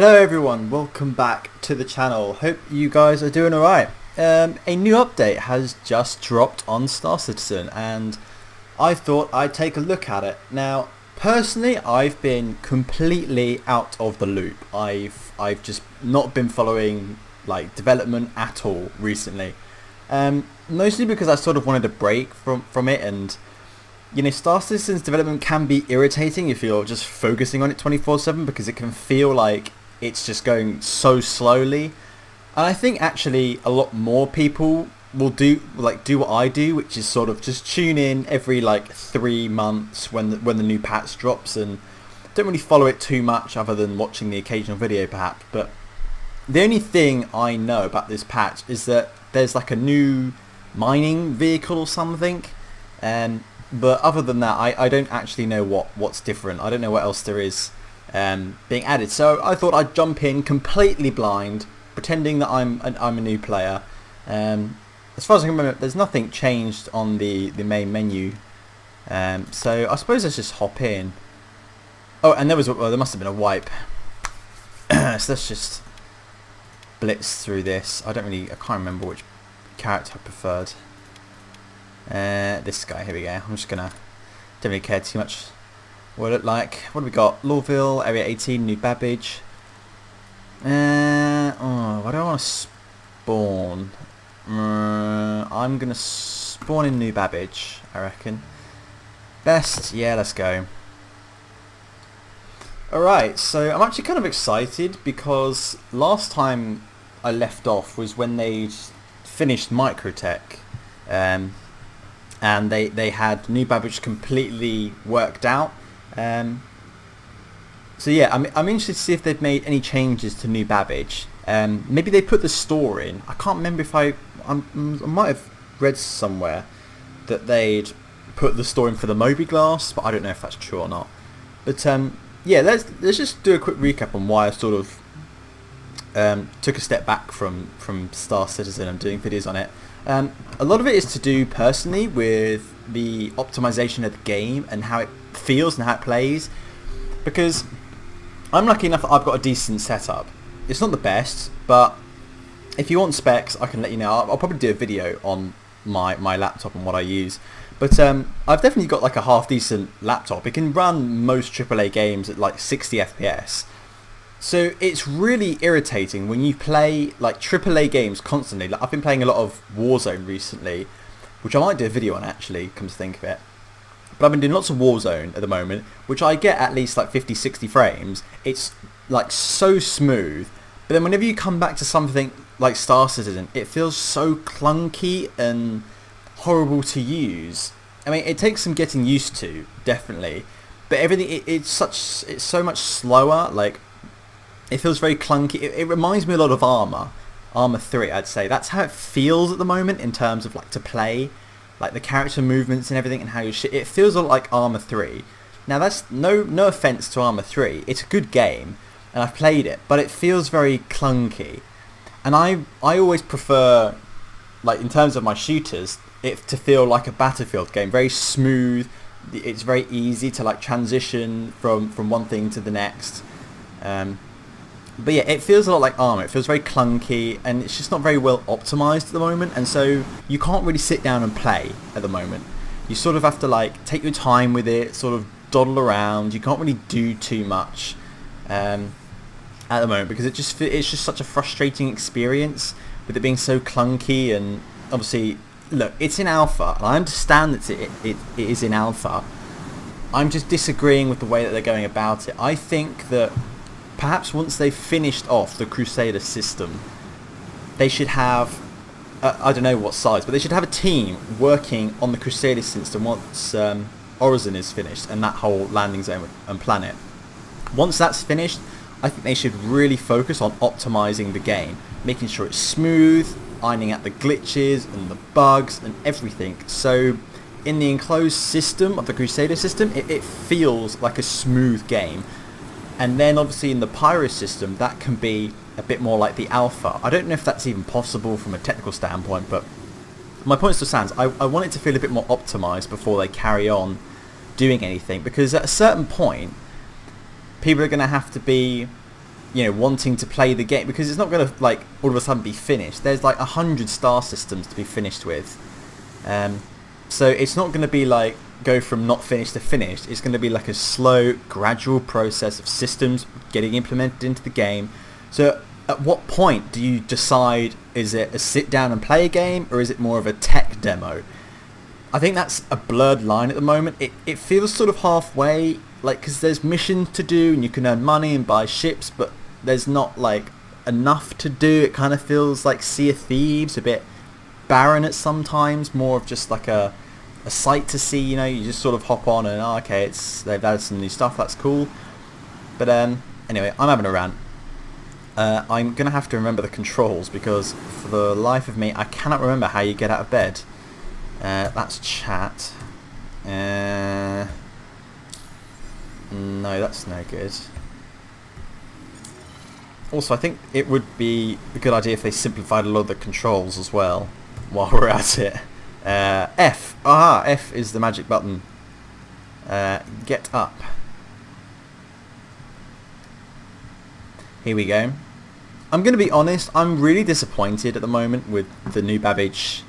Hello everyone, welcome back to the channel. Hope you guys are doing alright. A new update has just dropped on Star Citizen and I thought I'd take a look at it. Now, personally, I've been completely out of the loop. I've just not been following development at all recently. Mostly because I sort of wanted a break from it, and you know, Star Citizen's development can be irritating if you're just focusing on it 24/7 because it can feel like it's just going so slowly. And I think actually a lot more people will do what I do, which is sort of just tune in every 3 months when the new patch drops, and don't really follow it too much other than watching the occasional video perhaps. But the only thing I know about this patch is that there's a new mining vehicle or something, but other than that I don't actually know what's different. I don't know what else there is being added, so I thought I'd jump in completely blind, pretending that I'm a new player. As far as I can remember, there's nothing changed on the main menu, so I suppose let's just hop in. Oh, and there must have been a wipe. So let's just blitz through this. I can't remember which character I preferred. This guy, here we go. I'm just gonna, don't really care too much what it looked like. What do we got? Lawville, Area 18, New Babbage. Where do I want to spawn? I'm gonna spawn in New Babbage, I reckon. Best, yeah, let's go. Alright, so I'm actually kind of excited because last time I left off was when they finished Microtech, and they had New Babbage completely worked out. So yeah, I'm interested to see if they've made any changes to New Babbage. Maybe they put the store in. I can't remember if I might have read somewhere that they'd put the store in for the Moby Glass, but I don't know if that's true or not. But yeah, let's just do a quick recap on why I sort of took a step back from Star Citizen and doing videos on it. A lot of it is to do personally with the optimization of the game and how it feels and how it plays, because I'm lucky enough that I've got a decent setup. It's not the best, but if you want specs, I can let you know. I'll probably do a video on my laptop and what I use. But I've definitely got a half decent laptop. It can run most AAA games at 60 FPS. So it's really irritating when you play AAA games constantly. I've been playing a lot of Warzone recently, which I might do a video on actually, come to think of it. But I've been doing lots of Warzone at the moment, which I get at least 50, 60 frames. It's so smooth. But then whenever you come back to something like Star Citizen, it feels so clunky and horrible to use. I mean, it takes some getting used to, definitely. But everything, it's so much slower. It feels very clunky. It reminds me a lot of Arma 3, I'd say. That's how it feels at the moment in terms of to play. The character movements and everything and how you it feels a lot like Arma 3. Now that's no offense to Arma 3. It's a good game and I've played it, but it feels very clunky. And I always prefer, in terms of my shooters, it to feel like a Battlefield game. Very smooth. It's very easy to transition from one thing to the next. But yeah, it feels a lot like Arma. It feels very clunky and it's just not very well optimized at the moment, and so you can't really sit down and play at the moment. You sort of have to take your time with it, sort of dawdle around. You can't really do too much at the moment because it's just such a frustrating experience with it being so clunky. And obviously, look, it's in alpha and I understand that it is in alpha. I'm just disagreeing with the way that they're going about it. I think that perhaps once they've finished off the Crusader system, they should have, I don't know what size, but they should have a team working on the Crusader system once Horizon is finished and that whole landing zone and planet. Once that's finished, I think they should really focus on optimizing the game, making sure it's smooth, ironing out the glitches and the bugs and everything. So in the enclosed system of the Crusader system, it feels like a smooth game. And then obviously in the Pyro system, that can be a bit more like the alpha. I don't know if that's even possible from a technical standpoint, but my point still stands. I want it to feel a bit more optimized before they carry on doing anything, because at a certain point, people are going to have to be wanting to play the game, because it's not going to like all of a sudden be finished. There's like 100 star systems to be finished with, so it's not going to be like go from not finished to finished. It's going to be like a slow, gradual process of systems getting implemented into the game. So at what point do you decide, is it a sit down and play a game, or is it more of a tech demo? I think that's a blurred line at the moment. It feels sort of halfway, like, because there's missions to do and you can earn money and buy ships, but there's not like enough to do. It kind of feels like Sea of Thieves, a bit barren at sometimes, more of just like a sight to see. You just sort of hop on and okay, they've added some new stuff, that's cool. But anyway, I'm having a rant. I'm gonna have to remember the controls, because for the life of me I cannot remember how you get out of bed. That's chat. No, that's no good. Also, I think it would be a good idea if they simplified a lot of the controls as well while we're at it. F. F is the magic button. Get up. Here we go. I'm going to be honest, I'm really disappointed at the moment with the new Babbage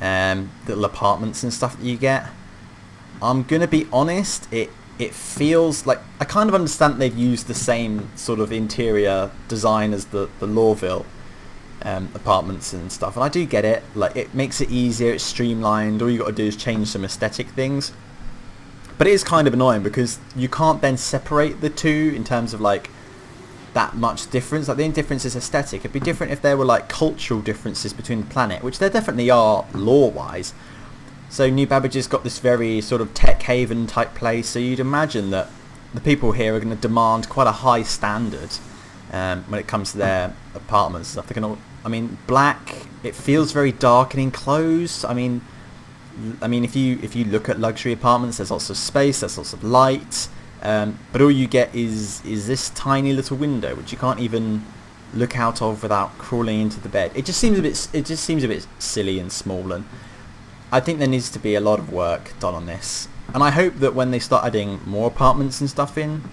little apartments and stuff that you get. I'm going to be honest, it feels like, I kind of understand that they've used the same sort of interior design as the Lorville apartments and stuff, and I do get it. Like, it makes it easier, it's streamlined, all you got to do is change some aesthetic things. But it is kind of annoying because you can't then separate the two in terms of like that much difference. Like, the only difference is aesthetic. It'd be different if there were like cultural differences between the planet, which there definitely are lore-wise. So New Babbage has got this very sort of tech haven type place, so you'd imagine that the people here are going to demand quite a high standard when it comes to their apartments and stuff. They're going to, black, it feels very dark and enclosed. I mean, if you look at luxury apartments, there's lots of space, there's lots of light, but all you get is this tiny little window which you can't even look out of without crawling into the bed. It just seems a bit silly and small, and I think there needs to be a lot of work done on this. And I hope that when they start adding more apartments and stuff in,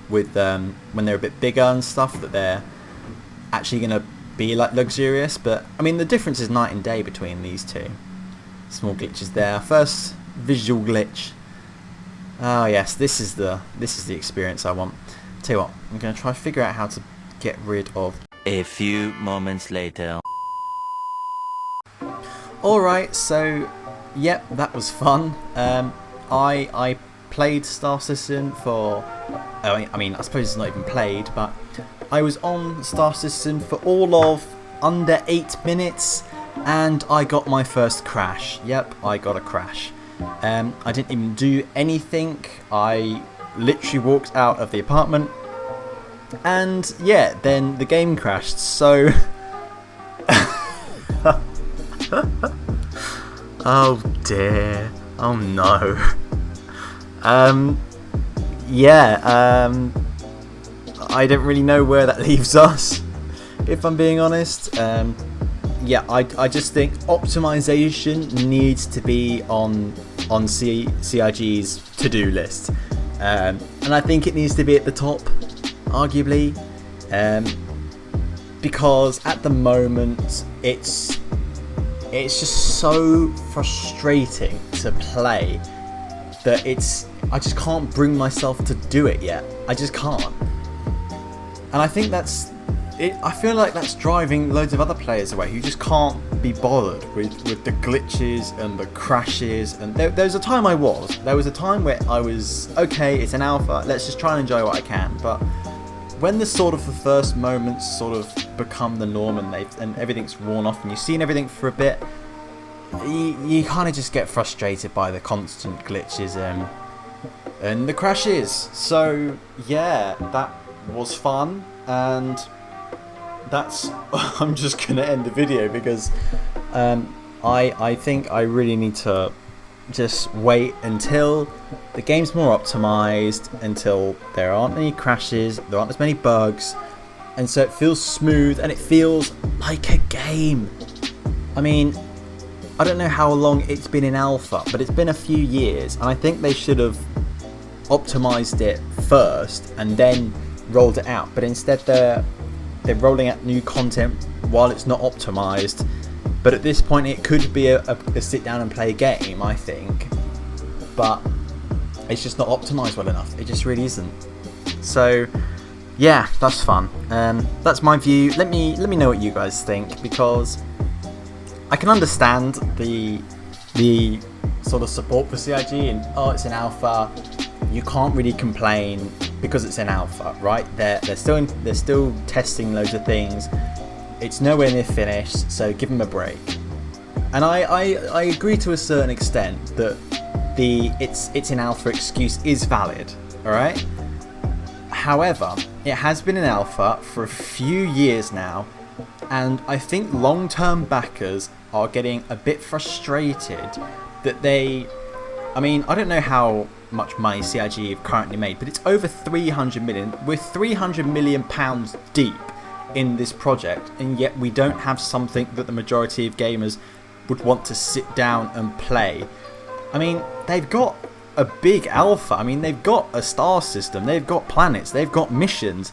with when they're a bit bigger and stuff, that they're actually going to be like luxurious. But the difference is night and day between these two. Small glitches there. First visual glitch. Oh yes, this is the experience I want. Tell you what, I'm going to try to figure out how to get rid of. A few moments later. Alright, so yep, that was fun. I played Star Citizen for, I suppose it's not even played, but I was on Star Citizen for all of under 8 minutes, and I got my first crash. Yep, I got a crash. I didn't even do anything. I literally walked out of the apartment, and yeah, then the game crashed. So oh dear, oh no. I don't really know where that leaves us, if I'm being honest. I just think optimization needs to be on CIG's to-do list, and I think it needs to be at the top, arguably, because at the moment it's just so frustrating to play that I just can't bring myself to do it yet. I just can't. And I think that's it. I feel like that's driving loads of other players away who just can't be bothered with the glitches and the crashes. And there was a time where I was, okay, it's an alpha, let's just try and enjoy what I can. But when the first moments sort of become the norm and everything's worn off and you've seen everything for a bit, you kind of just get frustrated by the constant glitches and the crashes. So yeah, that was fun, and that's I'm just gonna end the video because I think I really need to just wait until the game's more optimized, until there aren't any crashes, there aren't as many bugs, and so it feels smooth and it feels like a game. I don't know how long it's been in alpha, but it's been a few years, and I think they should have optimized it first and then rolled it out, but instead they're rolling out new content while it's not optimized. But at this point it could be a sit down and play game, I think, but it's just not optimized well enough. It just really isn't. So yeah, that's fun. That's my view. Let me know what you guys think, because I can understand the sort of support for CIG and it's an alpha. You can't really complain because it's an alpha, right? They're still testing loads of things. It's nowhere near finished, so give them a break. And I agree to a certain extent that it's an alpha excuse is valid, all right? However, it has been an alpha for a few years now, and I think long-term backers are getting a bit frustrated that I don't know how much money CIG have currently made, but it's over 300 million. We're 300 million pounds deep in this project, and yet we don't have something that the majority of gamers would want to sit down and play. I mean, they've got a big alpha. I mean, they've got a star system, they've got planets, they've got missions,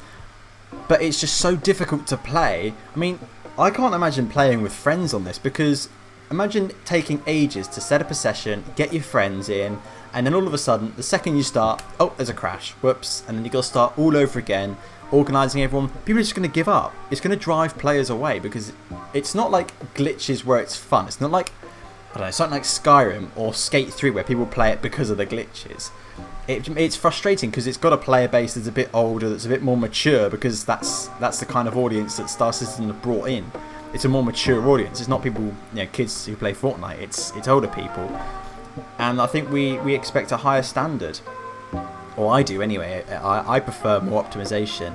but it's just so difficult to play. I mean, I can't imagine playing with friends on this, because imagine taking ages to set up a session, get your friends in, and then all of a sudden, the second you start, oh, there's a crash, whoops, and then you've got to start all over again, organising everyone. People are just going to give up. It's going to drive players away, because it's not like glitches where it's fun. It's not like, I don't know, something like Skyrim or Skate 3 where people play it because of the glitches. It's frustrating because it's got a player base that's a bit older, that's a bit more mature, because that's the kind of audience that Star Citizen have brought in. It's a more mature audience. It's not people, kids who play Fortnite. It's older people, and I think we expect a higher standard, or I do anyway. I prefer more optimization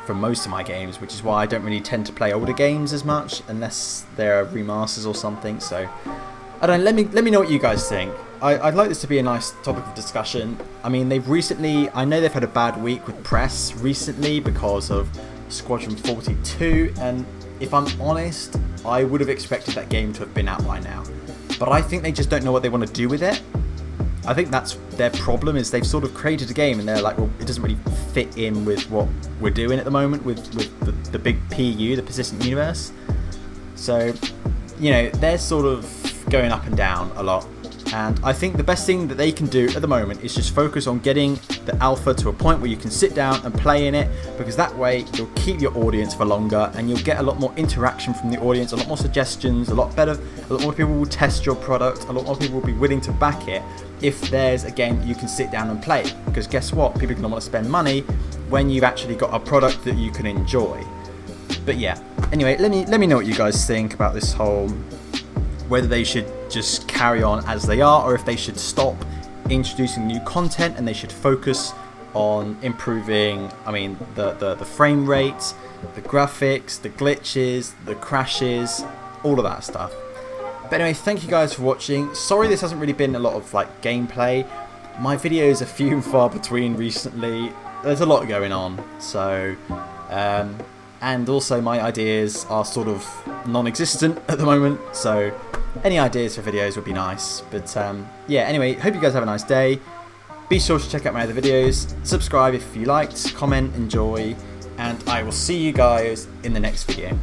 for most of my games, which is why I don't really tend to play older games as much unless they're remasters or something. So I don't know, let me know what you guys think. I'd like this to be a nice topic of discussion. I mean, I know they've had a bad week with press recently because of Squadron 42, and if I'm honest, I would have expected that game to have been out by now. But I think they just don't know what they want to do with it. I think that's their problem, is they've sort of created a game and they're like, well, it doesn't really fit in with what we're doing at the moment with the big PU, the persistent universe. So, they're sort of going up and down a lot. And I think the best thing that they can do at the moment is just focus on getting the alpha to a point where you can sit down and play in it, because that way you'll keep your audience for longer and you'll get a lot more interaction from the audience, a lot more suggestions, a lot more people will test your product, a lot more people will be willing to back it if there's a game that you can sit down and play. Because guess what? People are going to want to spend money when you've actually got a product that you can enjoy. But yeah, anyway, let me know what you guys think about this whole, whether they should just carry on as they are, or if they should stop introducing new content and they should focus on improving, the frame rate, the graphics, the glitches, the crashes, all of that stuff. But anyway, thank you guys for watching. Sorry this hasn't really been a lot of gameplay. My videos are few and far between recently. There's a lot going on, so and also my ideas are sort of non-existent at the moment, so any ideas for videos would be nice. But yeah, anyway, hope you guys have a nice day. Be sure to check out my other videos, subscribe if you liked, comment, enjoy, and I will see you guys in the next video.